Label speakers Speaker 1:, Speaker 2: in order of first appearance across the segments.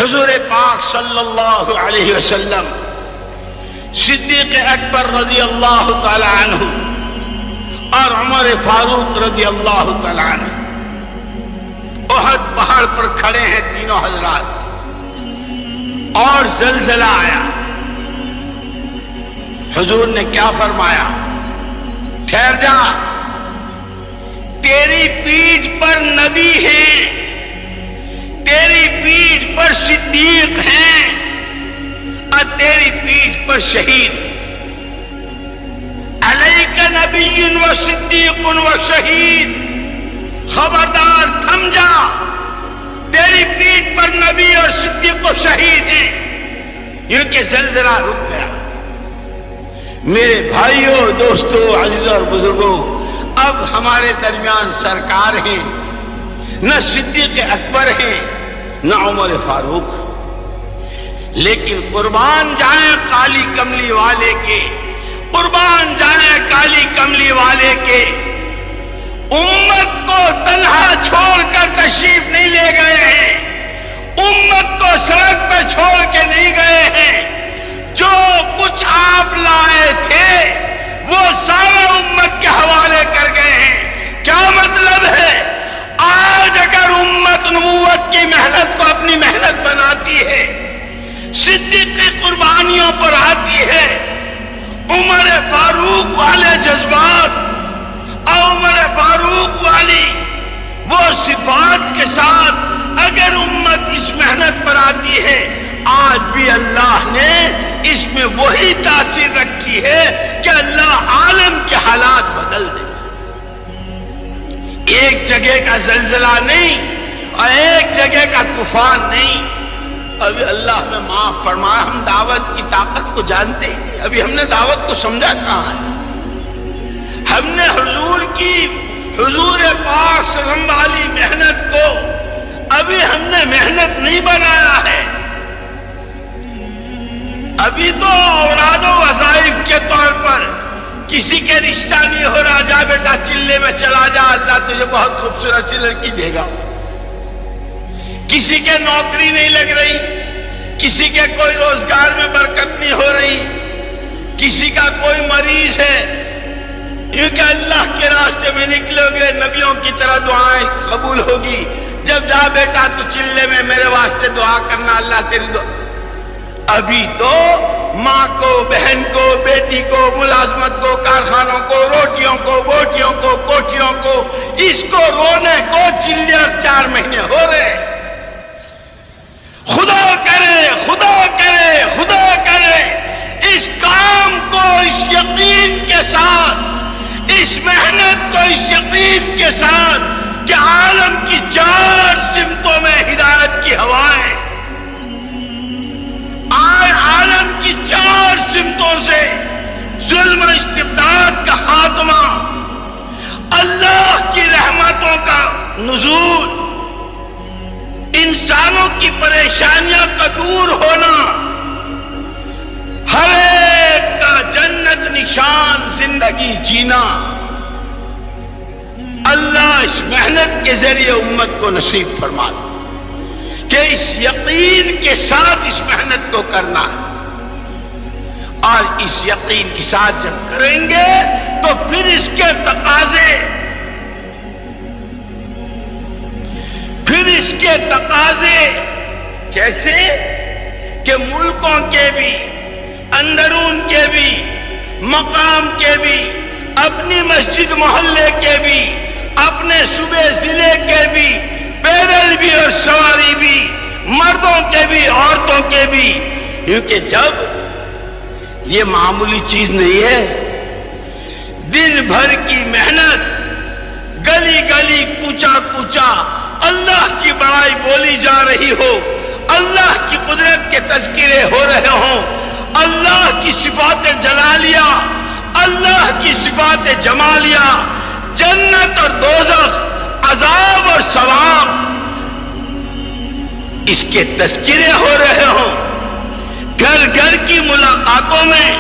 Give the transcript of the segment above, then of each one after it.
Speaker 1: حضور پاک صلی اللہ علیہ وسلم صدیق اکبر رضی اللہ تعالی عنہ اور عمر فاروق رضی اللہ تعالی عنہ احد پہاڑ پر کھڑے ہیں تینوں حضرات، اور زلزلہ آیا۔ حضور نے کیا فرمایا؟ ٹھہر جا، تیری پیٹھ پر نبی ہیں، تیری پیٹھ پر صدیق ہیں، اور تیری پیٹھ پر شہید۔ علیک نبی و صدیق و شہید، خبردار تھم جا، تیری پیٹھ پر نبی اور صدیق و شہید ہیں۔ یوں کہ زلزلہ رک گیا۔ میرے بھائیوں، دوستوں، عزیزوں اور بزرگوں، اب ہمارے درمیان سرکار ہیں، نہ صدیق اکبر ہیں نہ عمر فاروق، لیکن قربان جائیں کالی کملی والے کے، قربان جائیں کالی کملی والے کے، امت کو تنہا چھوڑ کر تشریف نہیں لے گئے ہیں، امت کو سڑک پہ چھوڑ کے نہیں گئے ہیں۔ جو کچھ آپ لائے تھے وہ سارا امت کے حوالے کر گئے ہیں۔ کیا مطلب ہے؟ آج اگر امت نبوت کی محنت کو اپنی محنت بناتی ہے، صدیق کی قربانیوں پر آتی ہے، عمر فاروق والے جذبات اور عمر فاروق والی وہ صفات کے ساتھ اگر امت اس محنت پر آتی ہے، آج بھی اللہ نے اس میں وہی تاثیر رکھی ہے کہ اللہ عالم کے حالات بدل دے۔ ایک جگہ کا زلزلہ نہیں اور ایک جگہ کا طوفان نہیں۔ ابھی اللہ میں معاف فرمائے، ہم دعوت کی طاقت کو جانتے ہیں، ابھی ہم نے دعوت کو سمجھا کہاں ہے؟ ہم نے حضور کی، حضور پاک صلی اللہ علیہ وسلم والی محنت کو ابھی ہم نے محنت نہیں بنایا ہے۔ ابھی تو اوراد و وظائف کے طور پر کسی کے رشتہ نہیں ہو رہا، جا بیٹا چلے میں چلا جا، اللہ تجھے بہت خوبصورت سی لڑکی دے گا۔ کسی کے نوکری نہیں لگ رہی، کسی کے کوئی روزگار میں برکت نہیں ہو رہی، کسی کا کوئی مریض ہے، یوں کہ اللہ کے راستے میں نکلو گے نبیوں کی طرح دعائیں قبول ہوگی۔ جب جا بیٹا تو چلے میں میرے واسطے دعا کرنا، اللہ تیری دعا۔ ابھی تو ماں کو، بہن کو، بیٹی کو، ملازمت کو، کارخانوں کو، روٹیوں کو، بوٹیوں کو، کوٹھیوں کو، اس کو رونے کو چلے اور 4 مہینے ہو رہے۔ خدا کرے، خدا کرے، خدا کرے اس کام کو اس یقین کے ساتھ، اس محنت کو اس یقین کے ساتھ کہ عالم کی 4 سمتوں میں ہدایت کی ہوائیں، عالم کی 4 سمتوں سے ظلم و استبداد کا خاتمہ، اللہ کی رحمتوں کا نزول، انسانوں کی پریشانیوں کا دور ہونا، ہر ایک کا جنت نشان زندگی جینا، اللہ اس محنت کے ذریعے امت کو نصیب فرما دے کہ اس یقین کے ساتھ اس محنت کو کرنا ہے۔ اور اس یقین کے ساتھ جب کریں گے تو پھر اس کے تقاضے، پھر اس کے تقاضے کیسے کہ ملکوں کے بھی، اندرون کے بھی، مقام کے بھی، اپنی مسجد محلے کے بھی، اپنے صوبے ضلع کے بھی، پیدل بھی اور سواری بھی، مردوں کے بھی عورتوں کے بھی، کیونکہ جب یہ معمولی چیز نہیں ہے، دن بھر کی محنت، گلی گلی کوچا کوچا اللہ کی بڑائی بولی جا رہی ہو، اللہ کی قدرت کے تذکرے ہو رہے ہوں، اللہ کی صفات جلالیہ، اللہ کی صفات جمالیہ، جنت اور دوزخ، عذاب اور ثواب، اس کے تذکرے ہو رہے ہوں۔ گھر گھر کی ملاقاتوں میں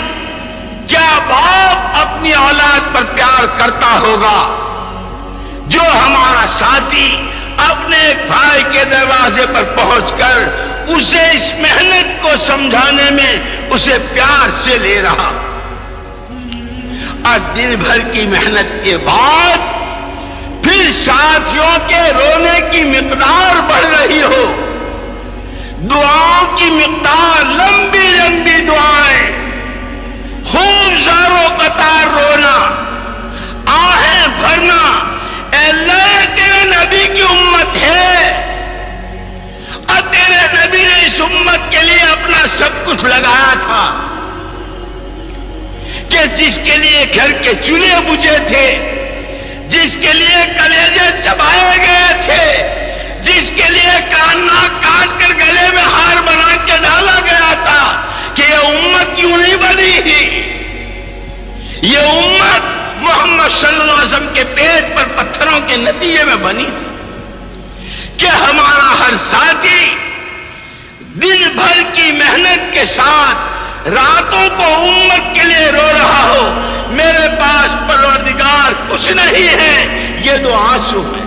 Speaker 1: کیا باپ اپنی اولاد پر پیار کرتا ہوگا؟ جو ہمارا ساتھی اپنے ایک بھائی کے دروازے پر پہنچ کر اسے اس محنت کو سمجھانے میں اسے پیار سے لے رہا. اور دن بھر کی محنت کے بعد پھر ساتھیوں کے رونے کی مقدار بڑھ رہی ہو، دعاؤں کی مقدار، لمبی لمبی دعائیں، خوب زاروں قطار رونا، آہیں بھرنا. اے اللہ تیرے نبی کی امت ہے اور تیرے نبی نے اس امت کے لیے اپنا سب کچھ لگایا تھا، کہ جس کے لیے گھر کے چولہے بجھے تھے، جس کے لیے کلیجے چبائے گئے تھے، جس کے لیے کان ناک کاٹ کر گلے میں ہار بنا کے ڈالا گیا تھا، کہ یہ امت یوں نہیں بنی تھی. یہ امت محمد صلی اللہ علیہ وسلم کے پیٹ پر پتھروں کے نتیجے میں بنی تھی. کہ ہمارا ہر ساتھی دن بھر کی محنت کے ساتھ راتوں کو امت کے لیے رو رہا ہو، میرے پاس پروردگار کچھ نہیں ہے، یہ تو آنسو ہے.